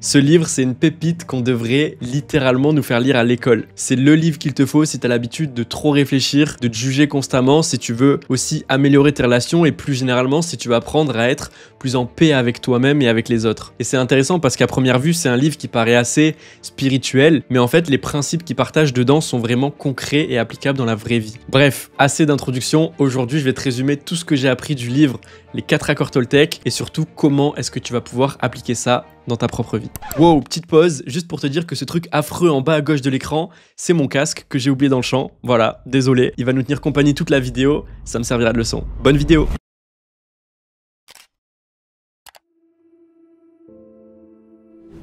Ce livre, c'est une pépite qu'on devrait littéralement nous faire lire à l'école. C'est le livre qu'il te faut si tu as l'habitude de trop réfléchir, de te juger constamment, si tu veux aussi améliorer tes relations et plus généralement si tu veux apprendre à être plus en paix avec toi-même et avec les autres. Et c'est intéressant parce qu'à première vue, c'est un livre qui paraît assez spirituel, mais en fait, les principes qu'il partage dedans sont vraiment concrets et applicables dans la vraie vie. Bref, assez d'introduction. Aujourd'hui, je vais te résumer tout ce que j'ai appris du livre Les 4 accords Toltec et surtout comment est-ce que tu vas pouvoir appliquer ça dans ta propre vie. Wow, petite pause, juste pour te dire que ce truc affreux en bas à gauche de l'écran, c'est mon casque que j'ai oublié dans le champ. Voilà, désolé, il va nous tenir compagnie toute la vidéo, ça me servira de leçon. Bonne vidéo!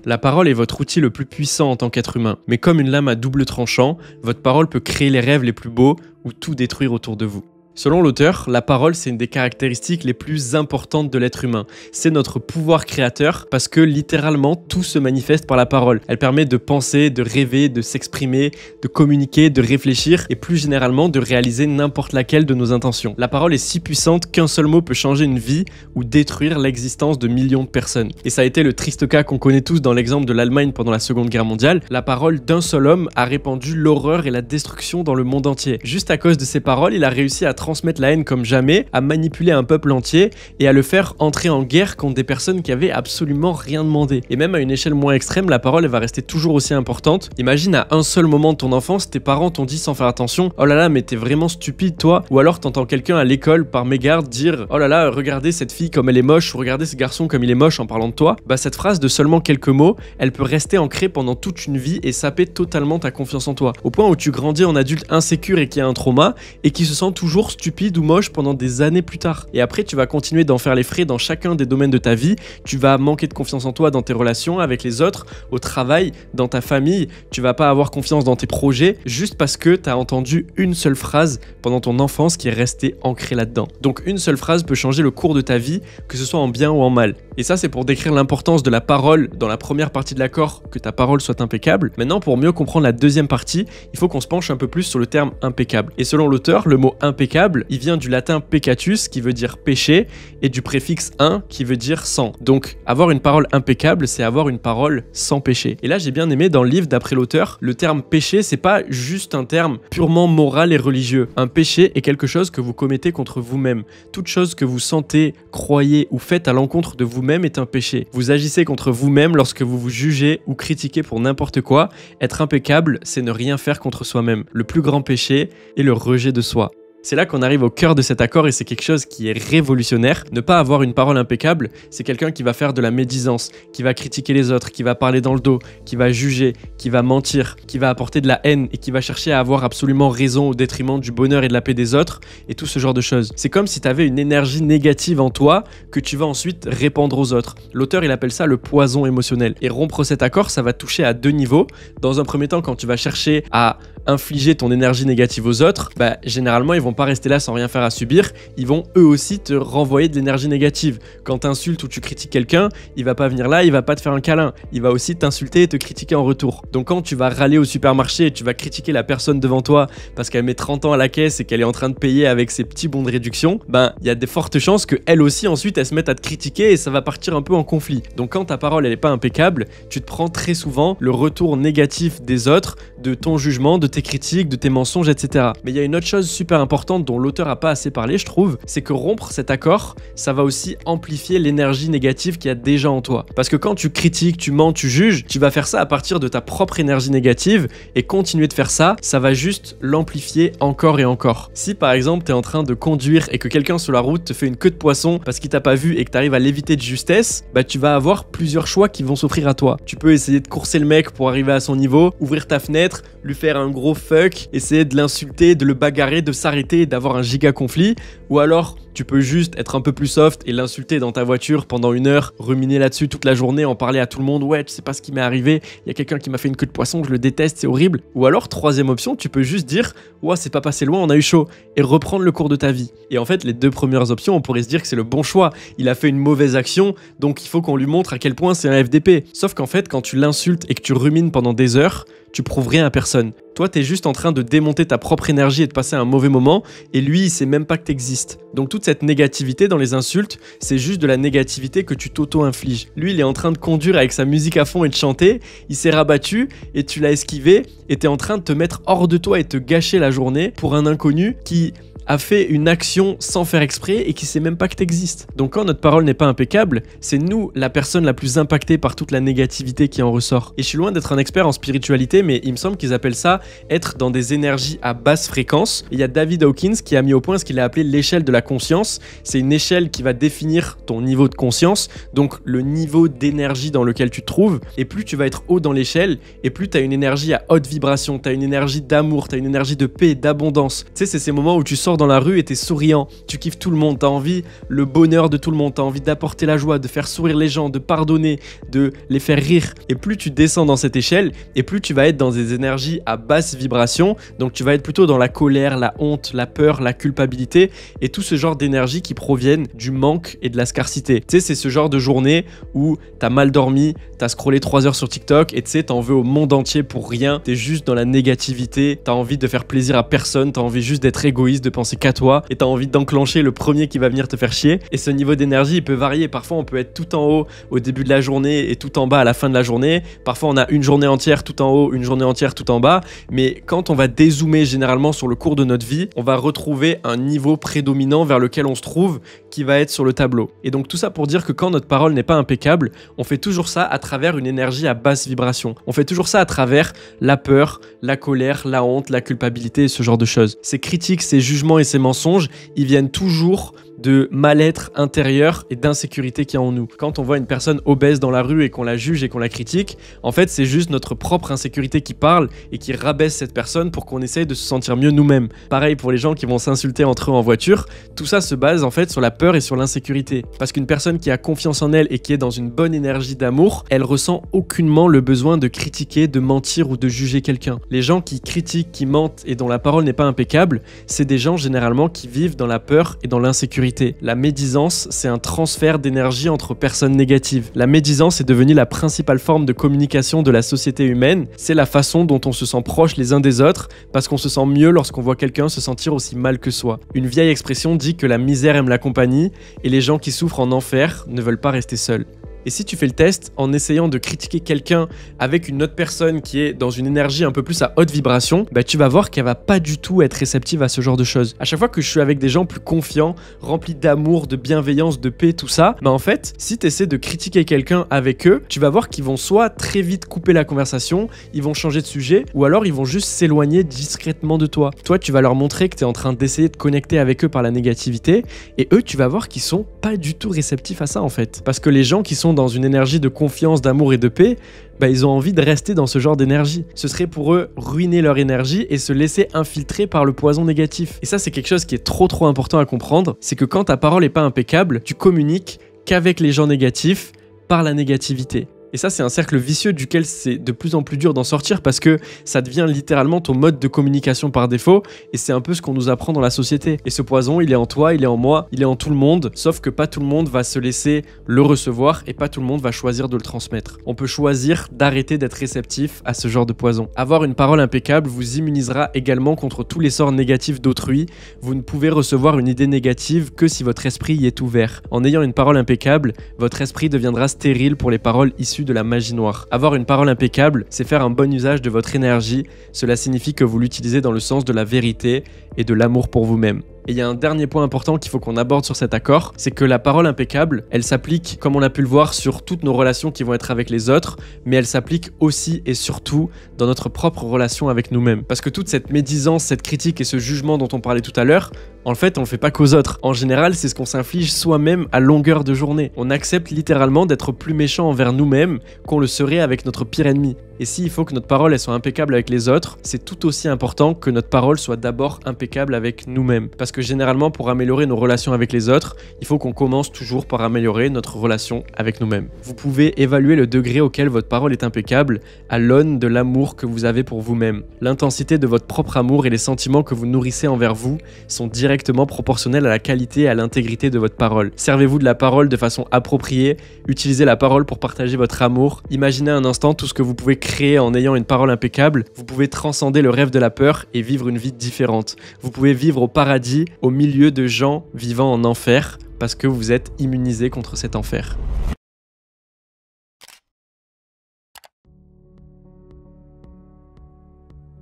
La parole est votre outil le plus puissant en tant qu'être humain, mais comme une lame à double tranchant, votre parole peut créer les rêves les plus beaux ou tout détruire autour de vous. Selon l'auteur, la parole, c'est une des caractéristiques les plus importantes de l'être humain. C'est notre pouvoir créateur parce que littéralement, tout se manifeste par la parole. Elle permet de penser, de rêver, de s'exprimer, de communiquer, de réfléchir et plus généralement de réaliser n'importe laquelle de nos intentions. La parole est si puissante qu'un seul mot peut changer une vie ou détruire l'existence de millions de personnes. Et ça a été le triste cas qu'on connaît tous dans l'exemple de l'Allemagne pendant la Seconde Guerre mondiale. La parole d'un seul homme a répandu l'horreur et la destruction dans le monde entier. Juste à cause de ses paroles, il a réussi à transmettre la haine comme jamais, à manipuler un peuple entier et à le faire entrer en guerre contre des personnes qui avaient absolument rien demandé. Et même à une échelle moins extrême, la parole elle va rester toujours aussi importante. Imagine à un seul moment de ton enfance, tes parents t'ont dit sans faire attention « Oh là là, mais t'es vraiment stupide toi » ou alors t'entends quelqu'un à l'école par mégarde dire « Oh là là, regardez cette fille comme elle est moche » ou « Regardez ce garçon comme il est moche » en parlant de toi. Bah cette phrase de seulement quelques mots, elle peut rester ancrée pendant toute une vie et saper totalement ta confiance en toi. Au point où tu grandis en adulte insécure et qui a un trauma et qui se sent toujours stupide ou moche pendant des années plus tard. Et après, tu vas continuer d'en faire les frais dans chacun des domaines de ta vie. Tu vas manquer de confiance en toi dans tes relations avec les autres, au travail, dans ta famille. Tu vas pas avoir confiance dans tes projets juste parce que tu as entendu une seule phrase pendant ton enfance qui est restée ancrée là-dedans. Donc une seule phrase peut changer le cours de ta vie, que ce soit en bien ou en mal. Et ça, c'est pour décrire l'importance de la parole dans la première partie de l'accord, que ta parole soit impeccable. Maintenant, pour mieux comprendre la deuxième partie, il faut qu'on se penche un peu plus sur le terme impeccable. Et selon l'auteur, le mot impeccable, il vient du latin peccatus qui veut dire péché et du préfixe un qui veut dire sans. Donc avoir une parole impeccable, c'est avoir une parole sans péché. Et là j'ai bien aimé dans le livre d'après l'auteur, le terme péché c'est pas juste un terme purement moral et religieux. Un péché est quelque chose que vous commettez contre vous-même. Toute chose que vous sentez, croyez ou faites à l'encontre de vous-même est un péché. Vous agissez contre vous-même lorsque vous vous jugez ou critiquez pour n'importe quoi. Être impeccable, c'est ne rien faire contre soi-même. Le plus grand péché est le rejet de soi. C'est là qu'on arrive au cœur de cet accord et c'est quelque chose qui est révolutionnaire. Ne pas avoir une parole impeccable, c'est quelqu'un qui va faire de la médisance, qui va critiquer les autres, qui va parler dans le dos, qui va juger, qui va mentir, qui va apporter de la haine et qui va chercher à avoir absolument raison au détriment du bonheur et de la paix des autres et tout ce genre de choses. C'est comme si tu avais une énergie négative en toi que tu vas ensuite répandre aux autres. L'auteur, il appelle ça le poison émotionnel. Et rompre cet accord, ça va toucher à deux niveaux. Dans un premier temps, quand tu vas chercher à infliger ton énergie négative aux autres, bah, généralement, ils vont pas rester là sans rien faire à subir, ils vont eux aussi te renvoyer de l'énergie négative. Quand tu insultes ou tu critiques quelqu'un, il va pas venir là, il va pas te faire un câlin, il va aussi t'insulter et te critiquer en retour. Donc quand tu vas râler au supermarché et tu vas critiquer la personne devant toi parce qu'elle met 30 ans à la caisse et qu'elle est en train de payer avec ses petits bons de réduction, ben il y a de fortes chances que elle aussi ensuite elle se mette à te critiquer et ça va partir un peu en conflit. Donc quand ta parole elle est pas impeccable, tu te prends très souvent le retour négatif des autres, de ton jugement, de tes critiques, de tes mensonges, etc. Mais il y a une autre chose super importante dont l'auteur a pas assez parlé, je trouve, c'est que rompre cet accord, ça va aussi amplifier l'énergie négative qu'il y a déjà en toi. Parce que quand tu critiques, tu mens, tu juges, tu vas faire ça à partir de ta propre énergie négative et continuer de faire ça, ça va juste l'amplifier encore et encore. Si par exemple t'es en train de conduire et que quelqu'un sur la route te fait une queue de poisson parce qu'il t'a pas vu et que t'arrives à l'éviter de justesse, bah tu vas avoir plusieurs choix qui vont s'offrir à toi. Tu peux essayer de courser le mec pour arriver à son niveau, ouvrir ta fenêtre, lui faire un gros fuck, essayer de l'insulter, de le bagarrer, de s'arrêter et d'avoir un giga conflit, ou alors tu peux juste être un peu plus soft et l'insulter dans ta voiture pendant 1 heure, ruminer là-dessus toute la journée, en parler à tout le monde, ouais tu sais pas ce qui m'est arrivé, il y a quelqu'un qui m'a fait une queue de poisson, je le déteste, c'est horrible. Ou alors troisième option, tu peux juste dire ouais c'est pas passé loin, on a eu chaud, et reprendre le cours de ta vie. Et en fait les deux premières options, on pourrait se dire que c'est le bon choix, il a fait une mauvaise action, donc il faut qu'on lui montre à quel point c'est un FDP. Sauf qu'en fait quand tu l'insultes et que tu rumines pendant des heures, tu prouves rien à personne. Toi, t'es juste en train de démonter ta propre énergie et de passer un mauvais moment, et lui, il sait même pas que t'existes. Donc toute cette négativité dans les insultes, c'est juste de la négativité que tu t'auto-infliges. Lui, il est en train de conduire avec sa musique à fond et de chanter, il s'est rabattu, et tu l'as esquivé, et t'es en train de te mettre hors de toi et te gâcher la journée pour un inconnu qui a fait une action sans faire exprès et qui sait même pas que t'existes. Donc quand notre parole n'est pas impeccable, c'est nous la personne la plus impactée par toute la négativité qui en ressort. Et je suis loin d'être un expert en spiritualité, mais il me semble qu'ils appellent ça être dans des énergies à basse fréquence. Et il y a David Hawkins qui a mis au point ce qu'il a appelé l'échelle de la conscience. C'est une échelle qui va définir ton niveau de conscience, donc le niveau d'énergie dans lequel tu te trouves. Et plus tu vas être haut dans l'échelle, et plus tu as une énergie à haute vibration, tu as une énergie d'amour, tu as une énergie de paix, d'abondance. Tu sais, c'est ces moments où tu sors dans la rue et t'es souriant, tu kiffes tout le monde, t'as envie le bonheur de tout le monde, t'as envie d'apporter la joie, de faire sourire les gens, de pardonner, de les faire rire. Et plus tu descends dans cette échelle, et plus tu vas être dans des énergies à basse vibration, donc tu vas être plutôt dans la colère, la honte, la peur, la culpabilité, et tout ce genre d'énergie qui proviennent du manque et de la scarcité. Tu sais, c'est ce genre de journée où t'as mal dormi, t'as scrollé 3 heures sur TikTok, et tu sais, t'en veux au monde entier pour rien, t'es juste dans la négativité, t'as envie de faire plaisir à personne, t'as envie juste d'être égoïste, de penser qu'à toi, et t'as envie d'enclencher le premier qui va venir te faire chier. Et ce niveau d'énergie, il peut varier. Parfois, on peut être tout en haut au début de la journée et tout en bas à la fin de la journée. Parfois, on a une journée entière tout en haut, une journée entière tout en bas. Mais quand on va dézoomer généralement sur le cours de notre vie, on va retrouver un niveau prédominant vers lequel on se trouve qui va être sur le tableau. Et donc tout ça pour dire que quand notre parole n'est pas impeccable, on fait toujours ça à travers une énergie à basse vibration. On fait toujours ça à travers la peur, la colère, la honte, la culpabilité et ce genre de choses. Ces critiques, ces jugements et ces mensonges, ils viennent toujours de mal-être intérieur et d'insécurité qu'il y a en nous. Quand on voit une personne obèse dans la rue et qu'on la juge et qu'on la critique, en fait, c'est juste notre propre insécurité qui parle et qui rabaisse cette personne pour qu'on essaye de se sentir mieux nous-mêmes. Pareil pour les gens qui vont s'insulter entre eux en voiture, tout ça se base en fait sur la peur et sur l'insécurité. Parce qu'une personne qui a confiance en elle et qui est dans une bonne énergie d'amour, elle ressent aucunement le besoin de critiquer, de mentir ou de juger quelqu'un. Les gens qui critiquent, qui mentent et dont la parole n'est pas impeccable, c'est des gens généralement qui vivent dans la peur et dans l'insécurité. La médisance, c'est un transfert d'énergie entre personnes négatives. La médisance est devenue la principale forme de communication de la société humaine. C'est la façon dont on se sent proche les uns des autres parce qu'on se sent mieux lorsqu'on voit quelqu'un se sentir aussi mal que soi. Une vieille expression dit que la misère aime la compagnie et les gens qui souffrent en enfer ne veulent pas rester seuls. Et si tu fais le test en essayant de critiquer quelqu'un avec une autre personne qui est dans une énergie un peu plus à haute vibration, bah tu vas voir qu'elle va pas du tout être réceptive à ce genre de choses. À chaque fois que je suis avec des gens plus confiants, remplis d'amour, de bienveillance, de paix, tout ça, bah en fait, si tu essaies de critiquer quelqu'un avec eux, tu vas voir qu'ils vont soit très vite couper la conversation, ils vont changer de sujet, ou alors ils vont juste s'éloigner discrètement de toi. Toi, tu vas leur montrer que tu es en train d'essayer de connecter avec eux par la négativité, et eux, tu vas voir qu'ils sont pas du tout réceptifs à ça en fait. Parce que les gens qui sont dans une énergie de confiance, d'amour et de paix, bah, ils ont envie de rester dans ce genre d'énergie. Ce serait pour eux ruiner leur énergie et se laisser infiltrer par le poison négatif. Et ça, c'est quelque chose qui est trop important à comprendre, c'est que quand ta parole n'est pas impeccable, tu communiques qu'avec les gens négatifs par la négativité. Et ça, c'est un cercle vicieux duquel c'est de plus en plus dur d'en sortir parce que ça devient littéralement ton mode de communication par défaut et c'est un peu ce qu'on nous apprend dans la société. Et ce poison, il est en toi, il est en moi, il est en tout le monde, sauf que pas tout le monde va se laisser le recevoir et pas tout le monde va choisir de le transmettre. On peut choisir d'arrêter d'être réceptif à ce genre de poison. Avoir une parole impeccable vous immunisera également contre tous les sorts négatifs d'autrui. Vous ne pouvez recevoir une idée négative que si votre esprit y est ouvert. En ayant une parole impeccable, votre esprit deviendra stérile pour les paroles issues de la magie noire. Avoir une parole impeccable, c'est faire un bon usage de votre énergie. Cela signifie que vous l'utilisez dans le sens de la vérité et de l'amour pour vous-même. Et il y a un dernier point important qu'il faut qu'on aborde sur cet accord, c'est que la parole impeccable, elle s'applique, comme on a pu le voir, sur toutes nos relations qui vont être avec les autres, mais elle s'applique aussi et surtout dans notre propre relation avec nous-mêmes. Parce que toute cette médisance, cette critique et ce jugement dont on parlait tout à l'heure, en fait, on le fait pas qu'aux autres. En général, c'est ce qu'on s'inflige soi-même à longueur de journée. On accepte littéralement d'être plus méchant envers nous-mêmes qu'on le serait avec notre pire ennemi. Et s'il faut que notre parole elle soit impeccable avec les autres, c'est tout aussi important que notre parole soit d'abord impeccable avec nous-mêmes. Parce parce que généralement, pour améliorer nos relations avec les autres, il faut qu'on commence toujours par améliorer notre relation avec nous-mêmes. Vous pouvez évaluer le degré auquel votre parole est impeccable à l'aune de l'amour que vous avez pour vous-même. L'intensité de votre propre amour et les sentiments que vous nourrissez envers vous sont directement proportionnels à la qualité et à l'intégrité de votre parole. Servez-vous de la parole de façon appropriée, utilisez la parole pour partager votre amour. Imaginez un instant tout ce que vous pouvez créer en ayant une parole impeccable. Vous pouvez transcender le rêve de la peur et vivre une vie différente. Vous pouvez vivre au paradis au milieu de gens vivant en enfer parce que vous êtes immunisé contre cet enfer.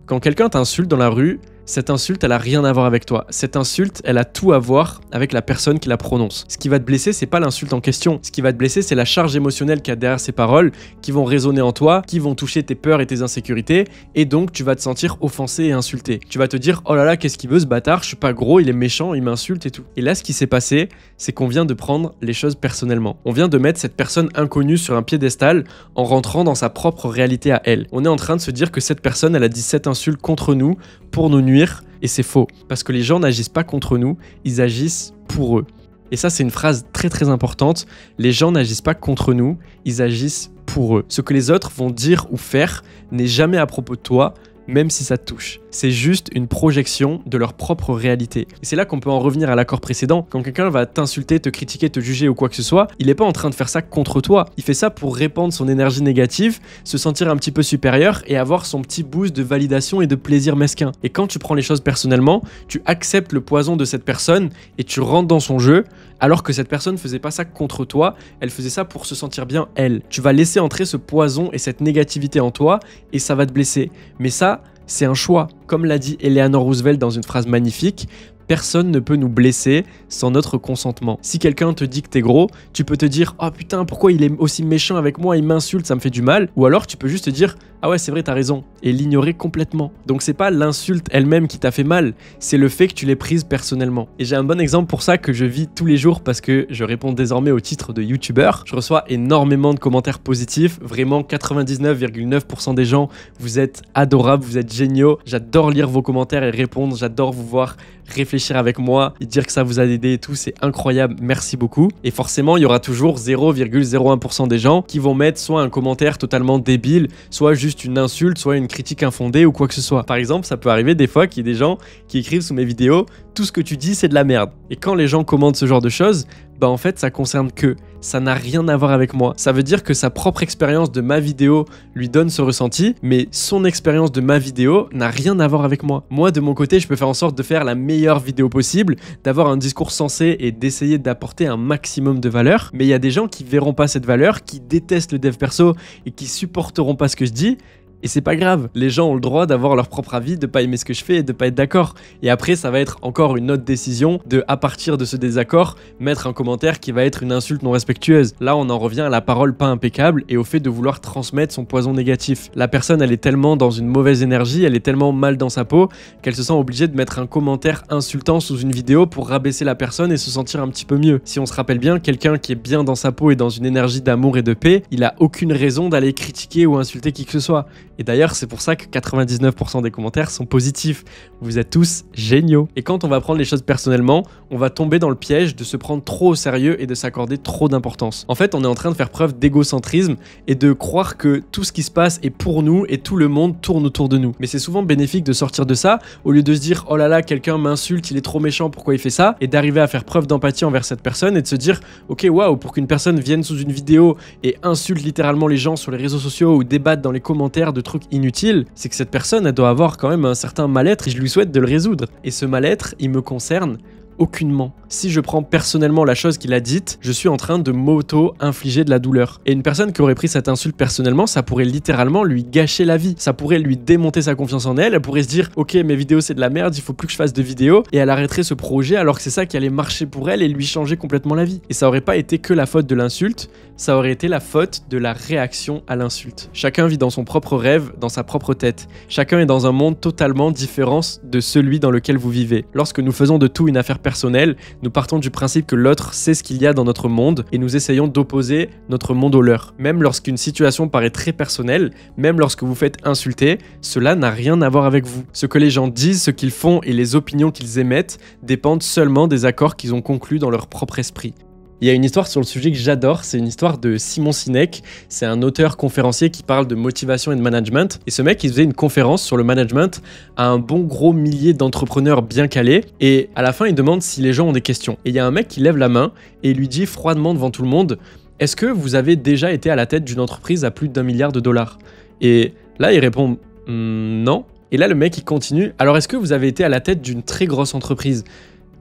Quand quelqu'un t'insulte dans la rue, cette insulte, elle a rien à voir avec toi. Cette insulte, elle a tout à voir avec la personne qui la prononce. Ce qui va te blesser, c'est pas l'insulte en question. Ce qui va te blesser, c'est la charge émotionnelle qu'il y a derrière ces paroles qui vont résonner en toi, qui vont toucher tes peurs et tes insécurités, et donc tu vas te sentir offensé et insulté. Tu vas te dire, oh là là, qu'est-ce qu'il veut ce bâtard, je suis pas gros, il est méchant, il m'insulte et tout. Et là, ce qui s'est passé, c'est qu'on vient de prendre les choses personnellement. On vient de mettre cette personne inconnue sur un piédestal en rentrant dans sa propre réalité à elle. On est en train de se dire que cette personne, elle a dit cette insulte contre nous, pour nous nuire, et c'est faux. Parce que les gens n'agissent pas contre nous, ils agissent pour eux. Et ça, c'est une phrase très très importante. Les gens n'agissent pas contre nous, ils agissent pour eux. Ce que les autres vont dire ou faire n'est jamais à propos de toi, même si ça te touche. C'est juste une projection de leur propre réalité. Et c'est là qu'on peut en revenir à l'accord précédent. Quand quelqu'un va t'insulter, te critiquer, te juger ou quoi que ce soit, il n'est pas en train de faire ça contre toi. Il fait ça pour répandre son énergie négative, se sentir un petit peu supérieur et avoir son petit boost de validation et de plaisir mesquin. Et quand tu prends les choses personnellement, tu acceptes le poison de cette personne et tu rentres dans son jeu, alors que cette personne ne faisait pas ça contre toi, elle faisait ça pour se sentir bien elle. Tu vas laisser entrer ce poison et cette négativité en toi et ça va te blesser. Mais ça, c'est un choix. Comme l'a dit Eleanor Roosevelt dans une phrase magnifique, personne ne peut nous blesser sans notre consentement. Si quelqu'un te dit que t'es gros, tu peux te dire « Oh putain, pourquoi il est aussi méchant avec moi, il m'insulte, ça me fait du mal ». Ou alors tu peux juste te dire « Ah ouais, c'est vrai, t'as raison » et l'ignorer complètement. Donc c'est pas l'insulte elle-même qui t'a fait mal, c'est le fait que tu l'aies prise personnellement. Et j'ai un bon exemple pour ça que je vis tous les jours parce que je réponds désormais au titre de youtubeur. Je reçois énormément de commentaires positifs, vraiment 99,9% des gens, vous êtes adorables, vous êtes géniaux. J'adore lire vos commentaires et répondre, j'adore vous voir réfléchir avec moi et dire que ça vous a aidé et tout, c'est incroyable, merci beaucoup. Et forcément, il y aura toujours 0,01% des gens qui vont mettre soit un commentaire totalement débile, soit juste une insulte, soit une critique infondée ou quoi que ce soit. Par exemple, ça peut arriver des fois qu'il y ait des gens qui écrivent sous mes vidéos « Tout ce que tu dis, c'est de la merde ». Et quand les gens commentent ce genre de choses, bah en fait ça concerne que, ça n'a rien à voir avec moi. Ça veut dire que sa propre expérience de ma vidéo lui donne ce ressenti, mais son expérience de ma vidéo n'a rien à voir avec moi. Moi de mon côté, je peux faire en sorte de faire la meilleure vidéo possible, d'avoir un discours sensé et d'essayer d'apporter un maximum de valeur, mais il y a des gens qui verront pas cette valeur, qui détestent le dev perso et qui supporteront pas ce que je dis. Et c'est pas grave, les gens ont le droit d'avoir leur propre avis, de pas aimer ce que je fais et de pas être d'accord. Et après, ça va être encore une autre décision de, à partir de ce désaccord, mettre un commentaire qui va être une insulte non respectueuse. Là, on en revient à la parole pas impeccable et au fait de vouloir transmettre son poison négatif. La personne, elle est tellement dans une mauvaise énergie, elle est tellement mal dans sa peau, qu'elle se sent obligée de mettre un commentaire insultant sous une vidéo pour rabaisser la personne et se sentir un petit peu mieux. Si on se rappelle bien, quelqu'un qui est bien dans sa peau et dans une énergie d'amour et de paix, il a aucune raison d'aller critiquer ou insulter qui que ce soit. Et d'ailleurs, c'est pour ça que 99% des commentaires sont positifs. Vous êtes tous géniaux. Et quand on va prendre les choses personnellement, on va tomber dans le piège de se prendre trop au sérieux et de s'accorder trop d'importance. En fait, on est en train de faire preuve d'égocentrisme et de croire que tout ce qui se passe est pour nous et tout le monde tourne autour de nous. Mais c'est souvent bénéfique de sortir de ça, au lieu de se dire « Oh là là, quelqu'un m'insulte, il est trop méchant, pourquoi il fait ça ?» et d'arriver à faire preuve d'empathie envers cette personne et de se dire « Ok, waouh, pour qu'une personne vienne sous une vidéo et insulte littéralement les gens sur les réseaux sociaux ou débatte dans les commentaires de trucs inutiles, c'est que cette personne, elle doit avoir quand même un certain mal-être et je lui souhaite de le résoudre. Et ce mal-être, il me concerne aucunement. Si je prends personnellement la chose qu'il a dite, je suis en train de m'auto-infliger de la douleur. Et une personne qui aurait pris cette insulte personnellement, ça pourrait littéralement lui gâcher la vie. Ça pourrait lui démonter sa confiance en elle. Elle pourrait se dire « Ok, mes vidéos c'est de la merde, il faut plus que je fasse de vidéos. » Et elle arrêterait ce projet alors que c'est ça qui allait marcher pour elle et lui changer complètement la vie. Et ça aurait pas été que la faute de l'insulte, ça aurait été la faute de la réaction à l'insulte. Chacun vit dans son propre rêve, dans sa propre tête. Chacun est dans un monde totalement différent de celui dans lequel vous vivez. Lorsque nous faisons de tout une affaire personnelle, personnelles, nous partons du principe que l'autre sait ce qu'il y a dans notre monde et nous essayons d'opposer notre monde au leur. Même lorsqu'une situation paraît très personnelle, même lorsque vous faites insulter, cela n'a rien à voir avec vous. Ce que les gens disent, ce qu'ils font et les opinions qu'ils émettent dépendent seulement des accords qu'ils ont conclus dans leur propre esprit. Il y a une histoire sur le sujet que j'adore, c'est une histoire de Simon Sinek. C'est un auteur conférencier qui parle de motivation et de management. Et ce mec, il faisait une conférence sur le management à un bon gros millier d'entrepreneurs bien calés. Et à la fin, il demande si les gens ont des questions. Et il y a un mec qui lève la main et lui dit froidement devant tout le monde « Est-ce que vous avez déjà été à la tête d'une entreprise à plus d'1 milliard de dollars ?» Et là, il répond « Non ». Et là, le mec, il continue « Alors, est-ce que vous avez été à la tête d'une très grosse entreprise ?»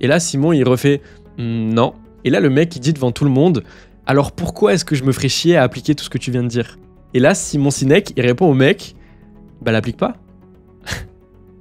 Et là, Simon, il refait « Non ». Et là, le mec, il dit devant tout le monde « Alors pourquoi est-ce que je me ferais chier à appliquer tout ce que tu viens de dire ?» Et là, Simon Sinek, il répond au mec « Bah l'applique pas. »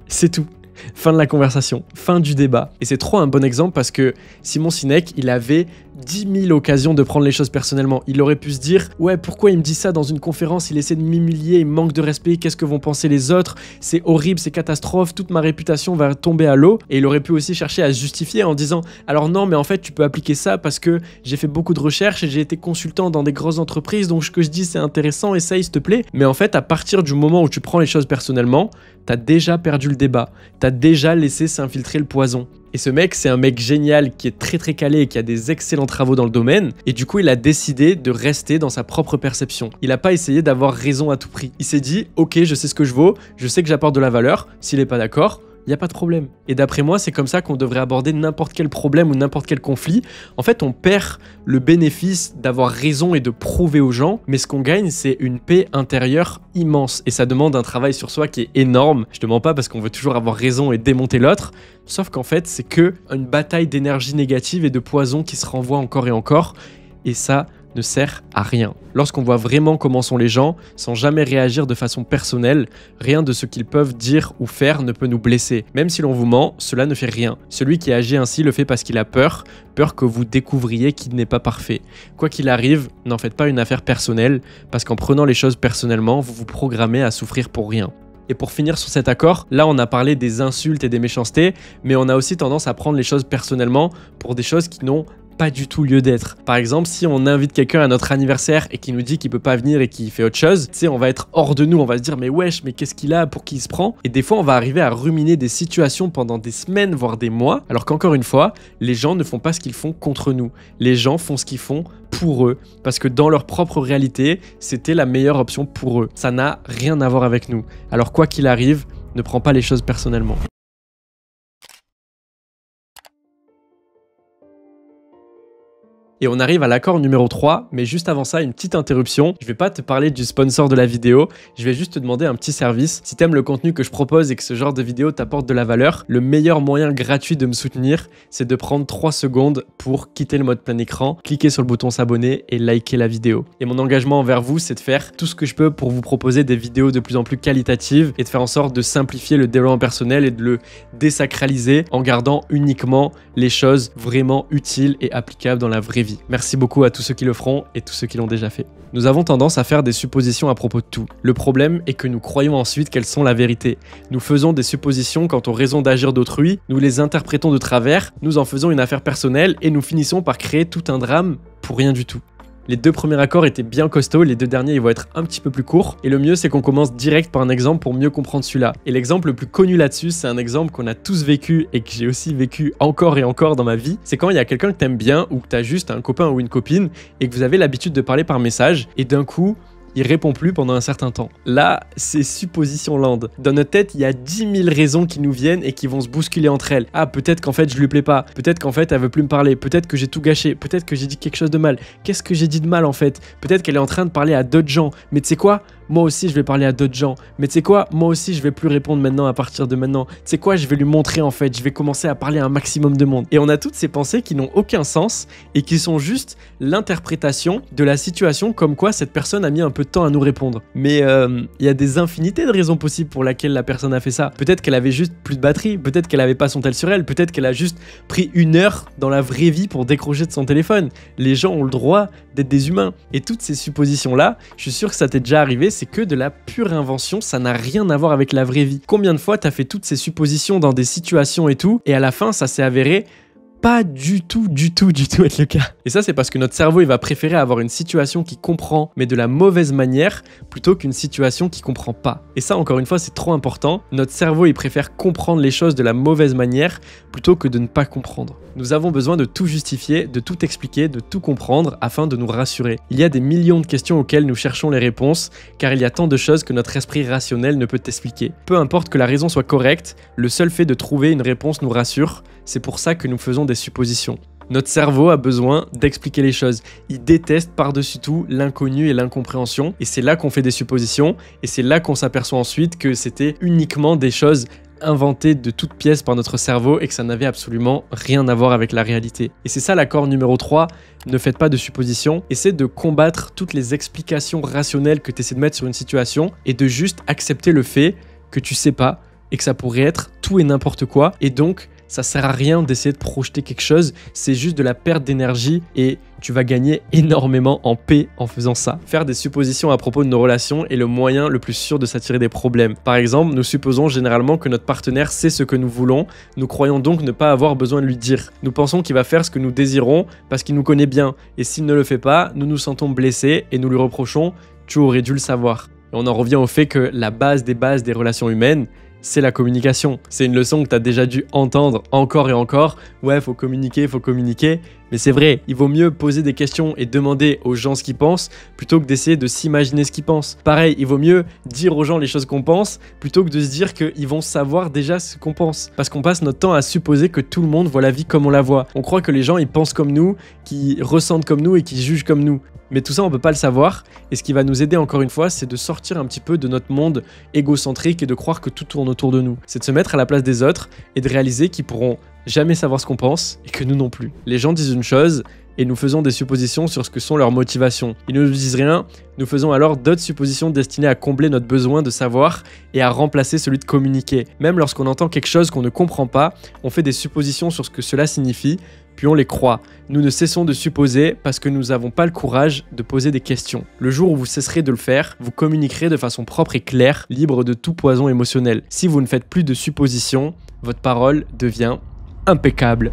C'est tout. Fin de la conversation, fin du débat. Et c'est trop un bon exemple parce que Simon Sinek, il avait 10 000 occasions de prendre les choses personnellement. Il aurait pu se dire « Ouais, pourquoi il me dit ça dans une conférence? Il essaie de m'humilier, il manque de respect, qu'est-ce que vont penser les autres? C'est horrible, c'est catastrophe, toute ma réputation va tomber à l'eau. » Et il aurait pu aussi chercher à se justifier en disant « Alors non, mais en fait, tu peux appliquer ça parce que j'ai fait beaucoup de recherches et j'ai été consultant dans des grosses entreprises, donc ce que je dis, c'est intéressant, essaye, s'il te plaît. » Mais en fait, à partir du moment où tu prends les choses personnellement, t'as déjà perdu le débat, t'as déjà laissé s'infiltrer le poison. Et ce mec, c'est un mec génial qui est très calé et qui a des excellents travaux dans le domaine. Et du coup, il a décidé de rester dans sa propre perception. Il n'a pas essayé d'avoir raison à tout prix. Il s'est dit, ok, je sais ce que je vaux, je sais que j'apporte de la valeur. S'il n'est pas d'accord, il n'y a pas de problème. Et d'après moi, c'est comme ça qu'on devrait aborder n'importe quel problème ou n'importe quel conflit. En fait, on perd le bénéfice d'avoir raison et de prouver aux gens, mais ce qu'on gagne, c'est une paix intérieure immense. Et ça demande un travail sur soi qui est énorme. Je te mens pas parce qu'on veut toujours avoir raison et démonter l'autre. Sauf qu'en fait, c'est que une bataille d'énergie négative et de poison qui se renvoie encore et encore. Et ça ne sert à rien. Lorsqu'on voit vraiment comment sont les gens, sans jamais réagir de façon personnelle, rien de ce qu'ils peuvent dire ou faire ne peut nous blesser. Même si l'on vous ment, cela ne fait rien. Celui qui agit ainsi le fait parce qu'il a peur que vous découvriez qu'il n'est pas parfait. Quoi qu'il arrive, n'en faites pas une affaire personnelle, parce qu'en prenant les choses personnellement, vous vous programmez à souffrir pour rien. Et pour finir sur cet accord, là on a parlé des insultes et des méchancetés, mais on a aussi tendance à prendre les choses personnellement pour des choses qui n'ont pas du tout lieu d'être. Par exemple, si on invite quelqu'un à notre anniversaire et qu'il nous dit qu'il peut pas venir et qu'il fait autre chose, tu sais, on va être hors de nous, on va se dire mais wesh, mais qu'est-ce qu'il a, pour qui il se prend? Et des fois, on va arriver à ruminer des situations pendant des semaines, voire des mois, alors qu'encore une fois, les gens ne font pas ce qu'ils font contre nous. Les gens font ce qu'ils font pour eux, parce que dans leur propre réalité, c'était la meilleure option pour eux. Ça n'a rien à voir avec nous. Alors quoi qu'il arrive, ne prends pas les choses personnellement. Et on arrive à l'accord numéro 3, mais juste avant ça, une petite interruption. Je vais pas te parler du sponsor de la vidéo, je vais juste te demander un petit service. Si t'aimes le contenu que je propose et que ce genre de vidéo t'apporte de la valeur, le meilleur moyen gratuit de me soutenir, c'est de prendre 3 secondes pour quitter le mode plein écran, cliquer sur le bouton s'abonner et liker la vidéo. Et mon engagement envers vous, c'est de faire tout ce que je peux pour vous proposer des vidéos de plus en plus qualitatives et de faire en sorte de simplifier le développement personnel et de le désacraliser en gardant uniquement les choses vraiment utiles et applicables dans la vraie vie. Merci beaucoup à tous ceux qui le feront et tous ceux qui l'ont déjà fait. Nous avons tendance à faire des suppositions à propos de tout. Le problème est que nous croyons ensuite qu'elles sont la vérité. Nous faisons des suppositions quant aux raisons d'agir d'autrui, nous les interprétons de travers, nous en faisons une affaire personnelle et nous finissons par créer tout un drame pour rien du tout. Les 2 premiers accords étaient bien costauds, les 2 derniers ils vont être un petit peu plus courts. Et le mieux c'est qu'on commence direct par un exemple pour mieux comprendre celui-là. Et l'exemple le plus connu là-dessus, c'est un exemple qu'on a tous vécu et que j'ai aussi vécu encore et encore dans ma vie. C'est quand il y a quelqu'un que t'aimes bien ou que t'as juste un copain ou une copine et que vous avez l'habitude de parler par message et d'un coup, il répond plus pendant un certain temps. Là, c'est supposition land. Dans notre tête, il y a 10 000 raisons qui nous viennent et qui vont se bousculer entre elles. Ah, peut-être qu'en fait, je lui plais pas. Peut-être qu'en fait, elle veut plus me parler. Peut-être que j'ai tout gâché. Peut-être que j'ai dit quelque chose de mal. Qu'est-ce que j'ai dit de mal en fait? Peut-être qu'elle est en train de parler à d'autres gens. Mais tu sais quoi? Moi aussi, je vais parler à d'autres gens. Mais tu sais quoi? Moi aussi, je vais plus répondre maintenant à partir de maintenant. Tu sais quoi? Je vais lui montrer en fait. Je vais commencer à parler à un maximum de monde. Et on a toutes ces pensées qui n'ont aucun sens et qui sont juste l'interprétation de la situation comme quoi cette personne a mis un peu de temps à nous répondre. Mais il y a des infinités de raisons possibles pour lesquelles la personne a fait ça. Peut-être qu'elle avait juste plus de batterie. Peut-être qu'elle avait pas son tel sur elle. Peut-être qu'elle a juste pris 1 heure dans la vraie vie pour décrocher de son téléphone. Les gens ont le droit d'être des humains. Et toutes ces suppositions-là, je suis sûr que ça t'est déjà arrivé, c'est que de la pure invention, ça n'a rien à voir avec la vraie vie. Combien de fois t'as fait toutes ces suppositions dans des situations et tout, et à la fin, ça s'est avéré pas du tout être le cas. Et ça, c'est parce que notre cerveau, il va préférer avoir une situation qu'il comprend, mais de la mauvaise manière, plutôt qu'une situation qu'il comprend pas. Et ça, encore une fois, c'est trop important. Notre cerveau, il préfère comprendre les choses de la mauvaise manière, plutôt que de ne pas comprendre. Nous avons besoin de tout justifier, de tout expliquer, de tout comprendre, afin de nous rassurer. Il y a des millions de questions auxquelles nous cherchons les réponses, car il y a tant de choses que notre esprit rationnel ne peut expliquer. Peu importe que la raison soit correcte, le seul fait de trouver une réponse nous rassure. C'est pour ça que nous faisons des suppositions. Notre cerveau a besoin d'expliquer les choses. Il déteste par-dessus tout l'inconnu et l'incompréhension. Et c'est là qu'on fait des suppositions. Et c'est là qu'on s'aperçoit ensuite que c'était uniquement des choses inventées de toutes pièces par notre cerveau et que ça n'avait absolument rien à voir avec la réalité. Et c'est ça l'accord numéro 3. Ne faites pas de suppositions. Essaie de combattre toutes les explications rationnelles que tu essaies de mettre sur une situation et de juste accepter le fait que tu sais pas et que ça pourrait être tout et n'importe quoi. Et donc, ça sert à rien d'essayer de projeter quelque chose, c'est juste de la perte d'énergie et tu vas gagner énormément en paix en faisant ça. Faire des suppositions à propos de nos relations est le moyen le plus sûr de s'attirer des problèmes. Par exemple, nous supposons généralement que notre partenaire sait ce que nous voulons, nous croyons donc ne pas avoir besoin de lui dire. Nous pensons qu'il va faire ce que nous désirons parce qu'il nous connaît bien et s'il ne le fait pas, nous nous sentons blessés et nous lui reprochons « tu aurais dû le savoir ». Et on en revient au fait que la base des relations humaines, c'est la communication. C'est une leçon que tu as déjà dû entendre encore et encore. Ouais, faut communiquer. Mais c'est vrai, il vaut mieux poser des questions et demander aux gens ce qu'ils pensent plutôt que d'essayer de s'imaginer ce qu'ils pensent. Pareil, il vaut mieux dire aux gens les choses qu'on pense plutôt que de se dire qu'ils vont savoir déjà ce qu'on pense. Parce qu'on passe notre temps à supposer que tout le monde voit la vie comme on la voit. On croit que les gens, ils pensent comme nous, qu'ils ressentent comme nous et qu'ils jugent comme nous. Mais tout ça, on peut pas le savoir. Et ce qui va nous aider encore une fois, c'est de sortir un petit peu de notre monde égocentrique et de croire que tout tourne autour de nous. C'est de se mettre à la place des autres et de réaliser qu'ils pourront jamais savoir ce qu'on pense et que nous non plus. Les gens disent une chose et nous faisons des suppositions sur ce que sont leurs motivations. Ils ne nous disent rien, nous faisons alors d'autres suppositions destinées à combler notre besoin de savoir et à remplacer celui de communiquer. Même lorsqu'on entend quelque chose qu'on ne comprend pas, on fait des suppositions sur ce que cela signifie, puis on les croit. Nous ne cessons de supposer parce que nous n'avons pas le courage de poser des questions. Le jour où vous cesserez de le faire, vous communiquerez de façon propre et claire, libre de tout poison émotionnel. Si vous ne faites plus de suppositions, votre parole devient impeccable.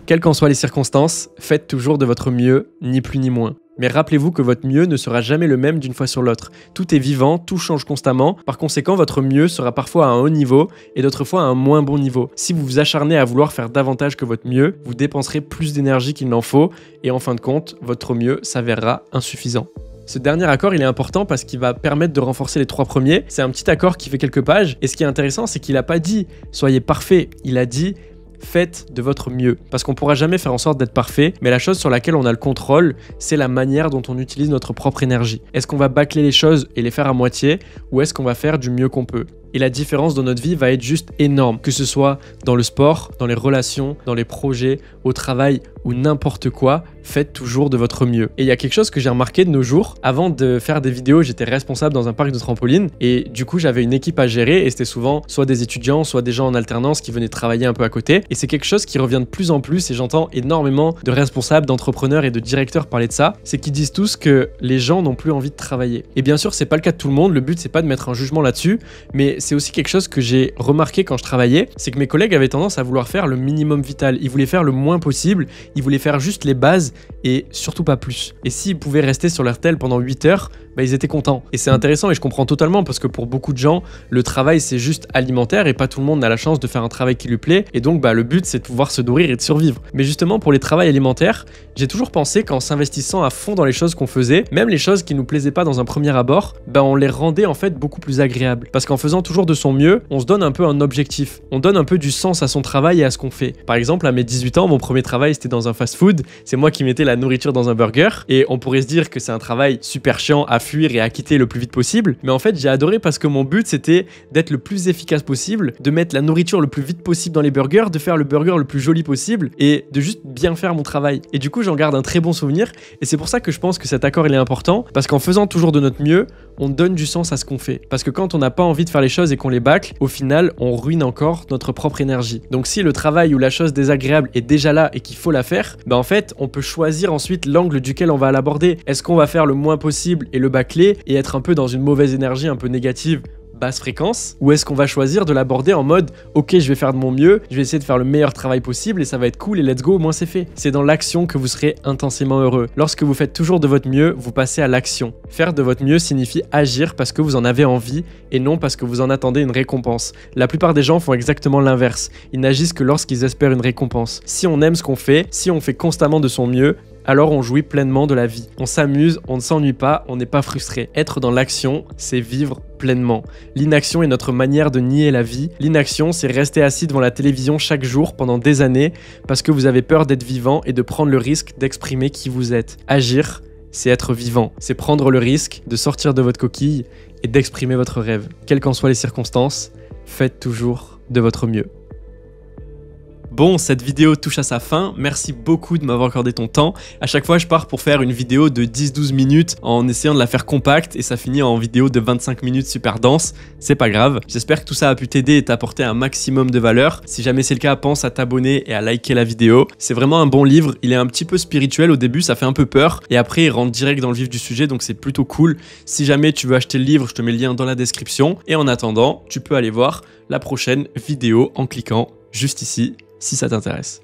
Quelles qu'en soient les circonstances, faites toujours de votre mieux, ni plus ni moins. Mais rappelez-vous que votre mieux ne sera jamais le même d'une fois sur l'autre. Tout est vivant, tout change constamment. Par conséquent, votre mieux sera parfois à un haut niveau et d'autres fois à un moins bon niveau. Si vous vous acharnez à vouloir faire davantage que votre mieux, vous dépenserez plus d'énergie qu'il n'en faut et en fin de compte, votre mieux s'avérera insuffisant. Ce dernier accord, il est important parce qu'il va permettre de renforcer les 3 premiers. C'est un petit accord qui fait quelques pages et ce qui est intéressant, c'est qu'il n'a pas dit « soyez parfait », il a dit « faites de votre mieux ». Parce qu'on ne pourra jamais faire en sorte d'être parfait, mais la chose sur laquelle on a le contrôle, c'est la manière dont on utilise notre propre énergie. Est-ce qu'on va bâcler les choses et les faire à moitié ou est-ce qu'on va faire du mieux qu'on peut ? Et la différence dans notre vie va être juste énorme, que ce soit dans le sport, dans les relations, dans les projets, au travail ou n'importe quoi, faites toujours de votre mieux. Et il y a quelque chose que j'ai remarqué de nos jours. Avant de faire des vidéos, j'étais responsable dans un parc de trampoline et du coup, j'avais une équipe à gérer et c'était souvent soit des étudiants, soit des gens en alternance qui venaient travailler un peu à côté. Et c'est quelque chose qui revient de plus en plus et j'entends énormément de responsables, d'entrepreneurs et de directeurs parler de ça. C'est qu'ils disent tous que les gens n'ont plus envie de travailler. Et bien sûr, c'est pas le cas de tout le monde. Le but, c'est pas de mettre un jugement là-dessus, mais c'est aussi quelque chose que j'ai remarqué quand je travaillais, c'est que mes collègues avaient tendance à vouloir faire le minimum vital. Ils voulaient faire le moins possible, ils voulaient faire juste les bases et surtout pas plus. Et s'ils pouvaient rester sur leur tel pendant 8 heures, ils étaient contents. Et c'est intéressant et je comprends totalement parce que pour beaucoup de gens, le travail c'est juste alimentaire et pas tout le monde n'a la chance de faire un travail qui lui plaît. Et donc le but c'est de pouvoir se nourrir et de survivre. Mais justement pour les travails alimentaires, j'ai toujours pensé qu'en s'investissant à fond dans les choses qu'on faisait, même les choses qui nous plaisaient pas dans un premier abord, on les rendait en fait beaucoup plus agréables. Parce qu'en faisant toujours de son mieux, on se donne un peu un objectif. On donne un peu du sens à son travail et à ce qu'on fait. Par exemple, à mes 18 ans, mon premier travail c'était dans un fast-food. C'est moi qui mettais la nourriture dans un burger. Et on pourrait se dire que c'est un travail super chiant à fuir et à quitter le plus vite possible. Mais en fait, j'ai adoré parce que mon but c'était d'être le plus efficace possible, de mettre la nourriture le plus vite possible dans les burgers, de faire le burger le plus joli possible et de juste bien faire mon travail. Et du coup, j'en garde un très bon souvenir. Et c'est pour ça que je pense que cet accord il est important parce qu'en faisant toujours de notre mieux, on donne du sens à ce qu'on fait. Parce que quand on n'a pas envie de faire les choses et qu'on les bâcle, au final, on ruine encore notre propre énergie. Donc si le travail ou la chose désagréable est déjà là et qu'il faut la faire, en fait, on peut choisir ensuite l'angle duquel on va l'aborder. Est-ce qu'on va faire le moins possible et le bâcler et être un peu dans une mauvaise énergie, un peu négative ? basse fréquence ou est-ce qu'on va choisir de l'aborder en mode ok, je vais faire de mon mieux, je vais essayer de faire le meilleur travail possible et ça va être cool et let's go, au moins c'est fait. C'est dans l'action que vous serez intensément heureux. Lorsque vous faites toujours de votre mieux, vous passez à l'action. Faire de votre mieux signifie agir parce que vous en avez envie et non parce que vous en attendez une récompense. La plupart des gens font exactement l'inverse. Ils n'agissent que lorsqu'ils espèrent une récompense. Si on aime ce qu'on fait, si on fait constamment de son mieux, alors on jouit pleinement de la vie. On s'amuse, on ne s'ennuie pas, on n'est pas frustré. Être dans l'action, c'est vivre pleinement. L'inaction est notre manière de nier la vie. L'inaction, c'est rester assis devant la télévision chaque jour pendant des années parce que vous avez peur d'être vivant et de prendre le risque d'exprimer qui vous êtes. Agir, c'est être vivant. C'est prendre le risque de sortir de votre coquille et d'exprimer votre rêve. Quelles qu'en soient les circonstances, faites toujours de votre mieux. Bon, cette vidéo touche à sa fin. Merci beaucoup de m'avoir accordé ton temps. À chaque fois, je pars pour faire une vidéo de 10-12 minutes en essayant de la faire compacte et ça finit en vidéo de 25 minutes super dense. C'est pas grave. J'espère que tout ça a pu t'aider et t'apporter un maximum de valeur. Si jamais c'est le cas, pense à t'abonner et à liker la vidéo. C'est vraiment un bon livre. Il est un petit peu spirituel au début, ça fait un peu peur. Et après, il rentre direct dans le vif du sujet, donc c'est plutôt cool. Si jamais tu veux acheter le livre, je te mets le lien dans la description. Et en attendant, tu peux aller voir la prochaine vidéo en cliquant juste ici, si ça t'intéresse.